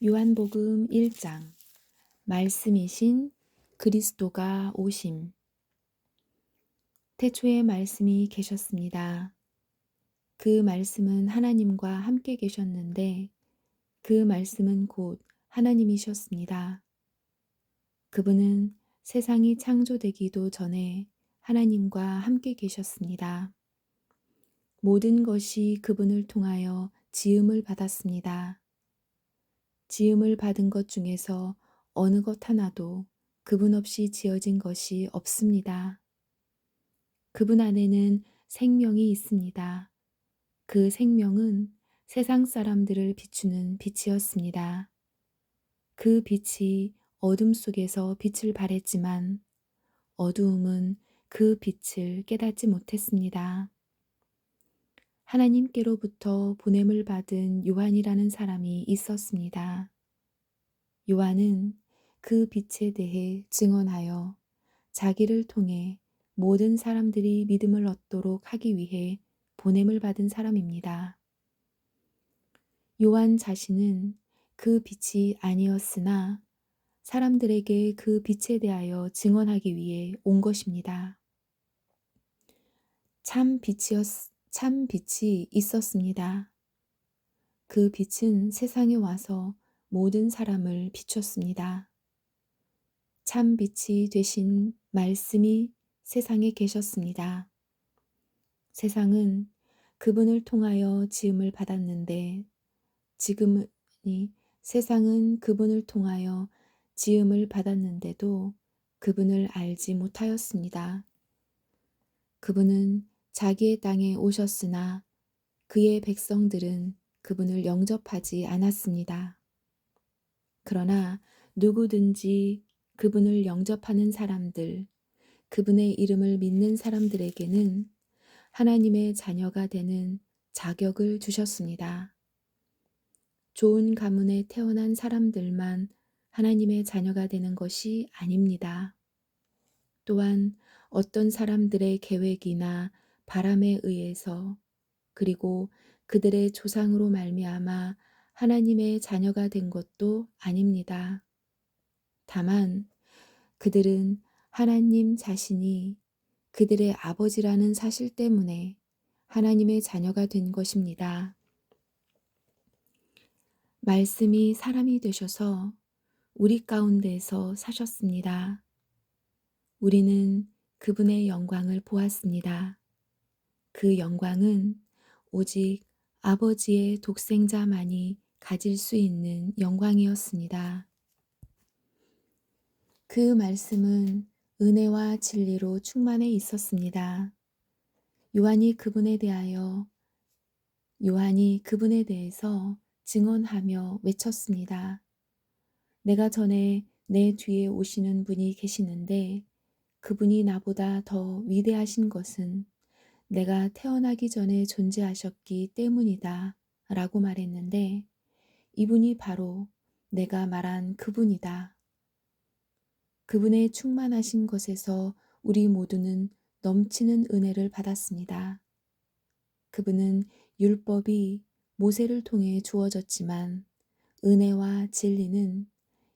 요한복음 1장 말씀이신 그리스도가 오심. 태초에 말씀이 계셨습니다. 그 말씀은 하나님과 함께 계셨는데 그 말씀은 곧 하나님이셨습니다. 그분은 세상이 창조되기도 전에 하나님과 함께 계셨습니다. 모든 것이 그분을 통하여 지음을 받았습니다. 지음을 받은 것 중에서 어느 것 하나도 그분 없이 지어진 것이 없습니다. 그분 안에는 생명이 있습니다. 그 생명은 세상 사람들을 비추는 빛이었습니다. 그 빛이 어둠 속에서 빛을 발했지만 어두움은 그 빛을 깨닫지 못했습니다. 하나님께로부터 보냄을 받은 요한이라는 사람이 있었습니다. 요한은 그 빛에 대해 증언하여 자기를 통해 모든 사람들이 믿음을 얻도록 하기 위해 보냄을 받은 사람입니다. 요한 자신은 그 빛이 아니었으나 사람들에게 그 빛에 대하여 증언하기 위해 온 것입니다. 참 빛이 있었습니다. 그 빛은 세상에 와서 모든 사람을 비췄습니다. 참 빛이 되신 말씀이 세상에 계셨습니다. 세상은 그분을 통하여 지음을 받았는데 세상은 그분을 통하여 지음을 받았는데도 그분을 알지 못하였습니다. 그분은 자기의 땅에 오셨으나 그의 백성들은 그분을 영접하지 않았습니다. 그러나 누구든지 그분을 영접하는 사람들, 그분의 이름을 믿는 사람들에게는 하나님의 자녀가 되는 자격을 주셨습니다. 좋은 가문에 태어난 사람들만 하나님의 자녀가 되는 것이 아닙니다. 또한 어떤 사람들의 계획이나 바람에 의해서 그리고 그들의 조상으로 말미암아 하나님의 자녀가 된 것도 아닙니다. 다만 그들은 하나님 자신이 그들의 아버지라는 사실 때문에 하나님의 자녀가 된 것입니다. 말씀이 사람이 되셔서 우리 가운데에서 사셨습니다. 우리는 그분의 영광을 보았습니다. 그 영광은 오직 아버지의 독생자만이 가질 수 있는 영광이었습니다. 그 말씀은 은혜와 진리로 충만해 있었습니다. 요한이 그분에 대해서 증언하며 외쳤습니다. 내가 전에 내 뒤에 오시는 분이 계시는데 그분이 나보다 더 위대하신 것은 내가 태어나기 전에 존재하셨기 때문이다 라고 말했는데 이분이 바로 내가 말한 그분이다. 그분의 충만하신 것에서 우리 모두는 넘치는 은혜를 받았습니다. 그분은 율법이 모세를 통해 주어졌지만 은혜와 진리는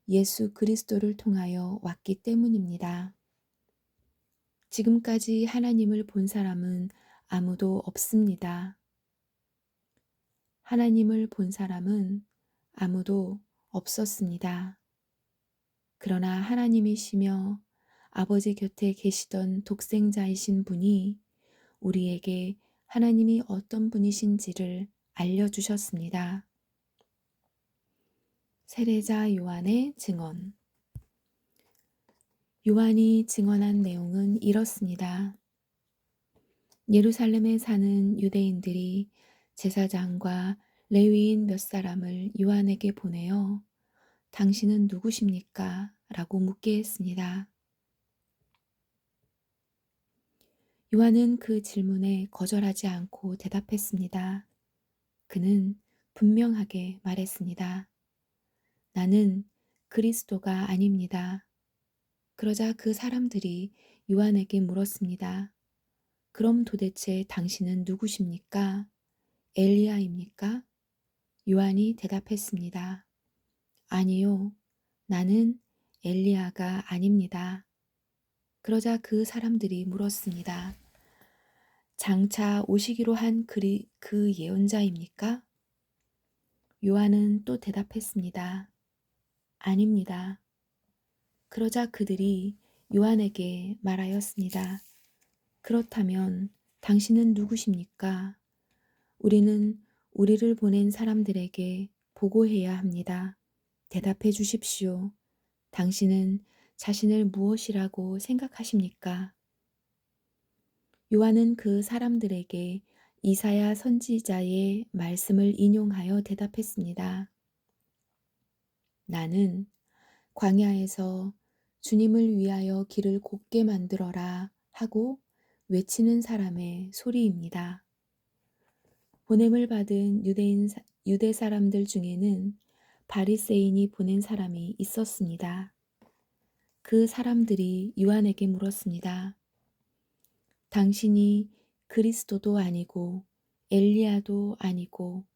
예수 그리스도를 통하여 왔기 때문입니다. 지금까지 하나님을 본 사람은 아무도 없습니다. 하나님을 본 사람은 아무도 없었습니다. 그러나 하나님이시며 아버지 곁에 계시던 독생자이신 분이 우리에게 하나님이 어떤 분이신지를 알려주셨습니다. 세례자 요한의 증언. 요한이 증언한 내용은 이렇습니다. 예루살렘에 사는 유대인들이 제사장과 레위인 몇 사람을 요한에게 보내어 당신은 누구십니까? 라고 묻게 했습니다. 요한은 그 질문에 거절하지 않고 대답했습니다. 그는 분명하게 말했습니다. 나는 그리스도가 아닙니다. 그러자 그 사람들이 요한에게 물었습니다. 그럼 도대체 당신은 누구십니까? 엘리야입니까? 요한이 대답했습니다. 아니요, 나는 엘리야가 아닙니다. 그러자 그 사람들이 물었습니다. 장차 오시기로 한 그 예언자입니까? 요한은 또 대답했습니다. 아닙니다. 그러자 그들이 요한에게 말하였습니다. 그렇다면 당신은 누구십니까? 우리는 우리를 보낸 사람들에게 보고해야 합니다. 대답해 주십시오. 당신은 자신을 무엇이라고 생각하십니까? 요한은 그 사람들에게 이사야 선지자의 말씀을 인용하여 대답했습니다. 나는 광야에서 주님을 위하여 길을 곧게 만들어라 하고 외치는 사람의 소리입니다. 보냄을 받은 유대 사람들 중에는 바리새인이 보낸 사람이 있었습니다. 그 사람들이 요한에게 물었습니다. 당신이 그리스도도 아니고 엘리야도 아니고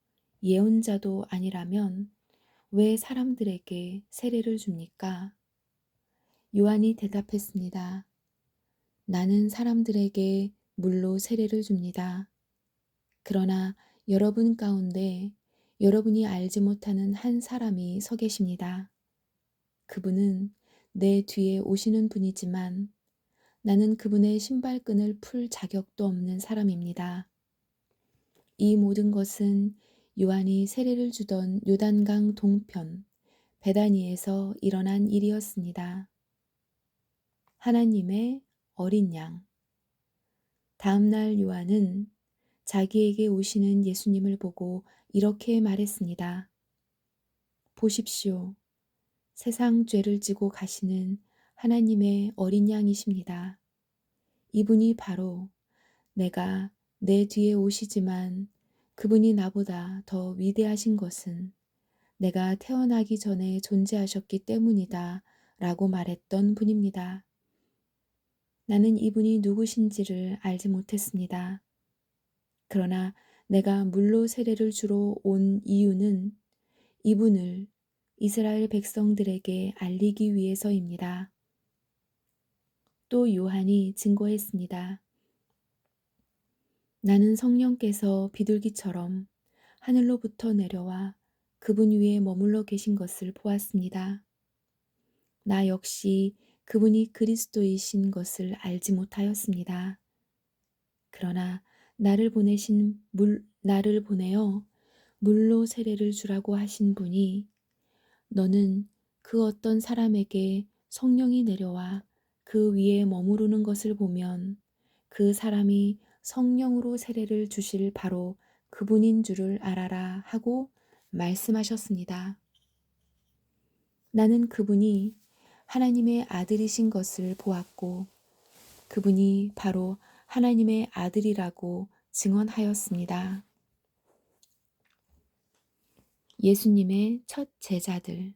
예언자도 아니라면 왜 사람들에게 세례를 줍니까? 요한이 대답했습니다. 나는 사람들에게 물로 세례를 줍니다. 그러나 여러분 가운데 여러분이 알지 못하는 한 사람이 서 계십니다. 그분은 내 뒤에 오시는 분이지만 나는 그분의 신발끈을 풀 자격도 없는 사람입니다. 이 모든 것은 요한이 세례를 주던 요단강 동편 베다니에서 일어난 일이었습니다. 하나님의 어린 양. 다음 날 요한은 자기에게 오시는 예수님을 보고 이렇게 말했습니다. 보십시오. 세상 죄를 지고 가시는 하나님의 어린 양이십니다. 이분이 바로 내가 내 뒤에 오시지만 그분이 나보다 더 위대하신 것은 내가 태어나기 전에 존재하셨기 때문이다 라고 말했던 분입니다. 나는 이분이 누구신지를 알지 못했습니다. 그러나 내가 물로 세례를 주러 온 이유는 이분을 이스라엘 백성들에게 알리기 위해서입니다. 또 요한이 증거했습니다. 나는 성령께서 비둘기처럼 하늘로부터 내려와 그분 위에 머물러 계신 것을 보았습니다. 나 역시 그분이 그리스도이신 것을 알지 못하였습니다. 그러나 나를 보내어 물로 세례를 주라고 하신 분이 너는 그 어떤 사람에게 성령이 내려와 그 위에 머무르는 것을 보면 그 사람이 성령으로 세례를 주실 바로 그분인 줄을 알아라 하고 말씀하셨습니다. 나는 그분이 하나님의 아들이신 것을 보았고 그분이 바로 하나님의 아들이라고 증언하였습니다. 예수님의 첫 제자들.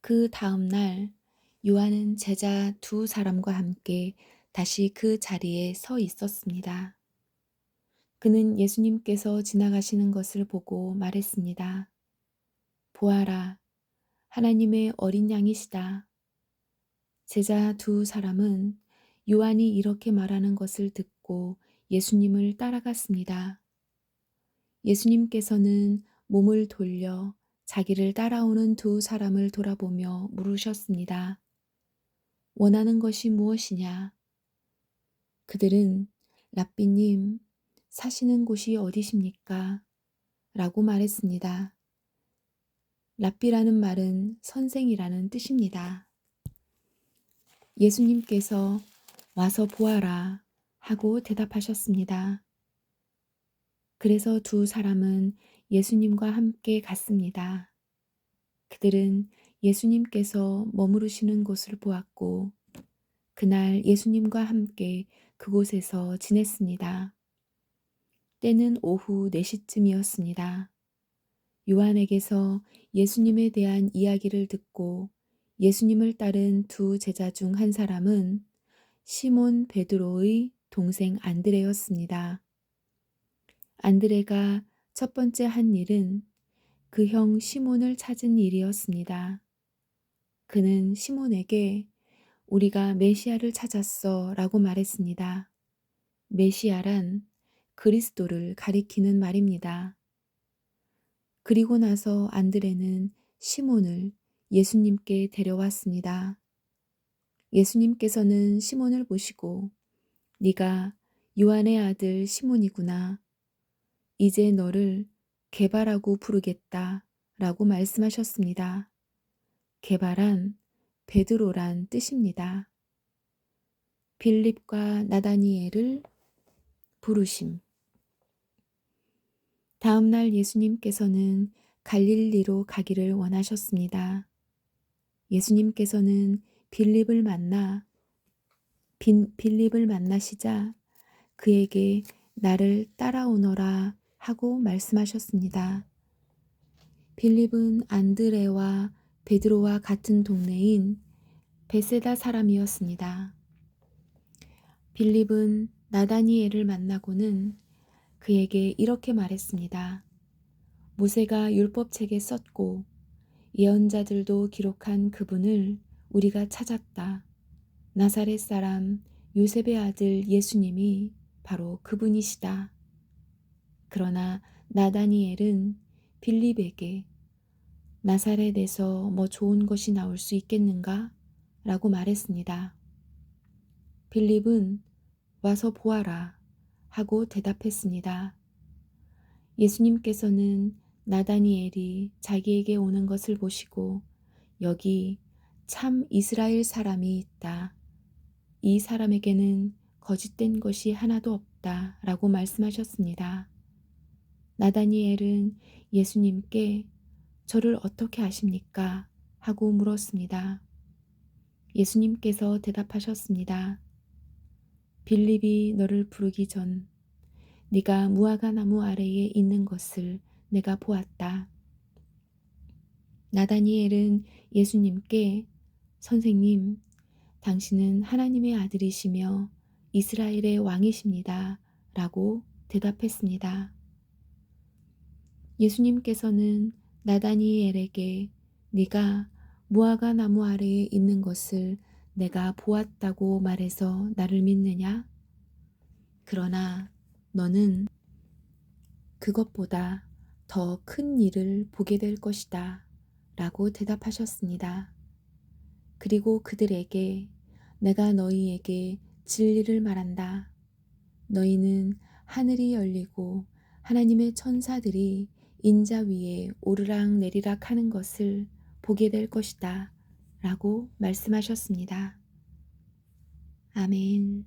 그 다음 날 요한은 제자 두 사람과 함께 다시 그 자리에 서 있었습니다. 그는 예수님께서 지나가시는 것을 보고 말했습니다. 보아라, 하나님의 어린 양이시다. 제자 두 사람은 요한이 이렇게 말하는 것을 듣고 예수님을 따라갔습니다. 예수님께서는 몸을 돌려 자기를 따라오는 두 사람을 돌아보며 물으셨습니다. 원하는 것이 무엇이냐? 그들은 랍비님, 사시는 곳이 어디십니까? 라고 말했습니다. 랍비라는 말은 선생이라는 뜻입니다. 예수님께서 와서 보아라 하고 대답하셨습니다. 그래서 두 사람은 예수님과 함께 갔습니다. 그들은 예수님께서 머무르시는 곳을 보았고 그날 예수님과 함께 그곳에서 지냈습니다. 때는 오후 4시쯤이었습니다. 요한에게서 예수님에 대한 이야기를 듣고 예수님을 따른 두 제자 중 한 사람은 시몬 베드로의 동생 안드레였습니다. 안드레가 첫 번째 한 일은 그 형 시몬을 찾은 일이었습니다. 그는 시몬에게 우리가 메시아를 찾았어 라고 말했습니다. 메시아란 그리스도를 가리키는 말입니다. 그리고 나서 안드레는 시몬을 예수님께 데려왔습니다. 예수님께서는 시몬을 보시고 네가 요한의 아들 시몬이구나. 이제 너를 게바라고 부르겠다 라고 말씀하셨습니다. 게바란 베드로란 뜻입니다. 빌립과 나다니엘을 부르심. 다음 날 예수님께서는 갈릴리로 가기를 원하셨습니다. 예수님께서는 빌립을 만나시자 그에게 나를 따라오너라 하고 말씀하셨습니다. 빌립은 안드레와 베드로와 같은 동네인 베세다 사람이었습니다. 빌립은 나다니엘을 만나고는 그에게 이렇게 말했습니다. 모세가 율법책에 썼고 예언자들도 기록한 그분을 우리가 찾았다. 나사렛 사람 요셉의 아들 예수님이 바로 그분이시다. 그러나 나다니엘은 빌립에게 나사렛에서 뭐 좋은 것이 나올 수 있겠는가? 라고 말했습니다. 빌립은 와서 보아라 하고 대답했습니다. 예수님께서는 나다니엘이 자기에게 오는 것을 보시고 여기 참 이스라엘 사람이 있다. 이 사람에게는 거짓된 것이 하나도 없다 라고 말씀하셨습니다. 나다니엘은 예수님께 저를 어떻게 아십니까? 하고 물었습니다. 예수님께서 대답하셨습니다. 빌립이 너를 부르기 전 네가 무화과 나무 아래에 있는 것을 내가 보았다. 나다니엘은 예수님께 선생님, 당신은 하나님의 아들이시며 이스라엘의 왕이십니다. 라고 대답했습니다. 예수님께서는 나다니엘에게 네가 무화과 나무 아래에 있는 것을 내가 보았다고 말해서 나를 믿느냐? 그러나 너는 그것보다 더 큰 일을 보게 될 것이다. 라고 대답하셨습니다. 그리고 그들에게 내가 너희에게 진리를 말한다. 너희는 하늘이 열리고 하나님의 천사들이 인자 위에 오르락 내리락 하는 것을 보게 될 것이다. 라고 말씀하셨습니다. 아멘.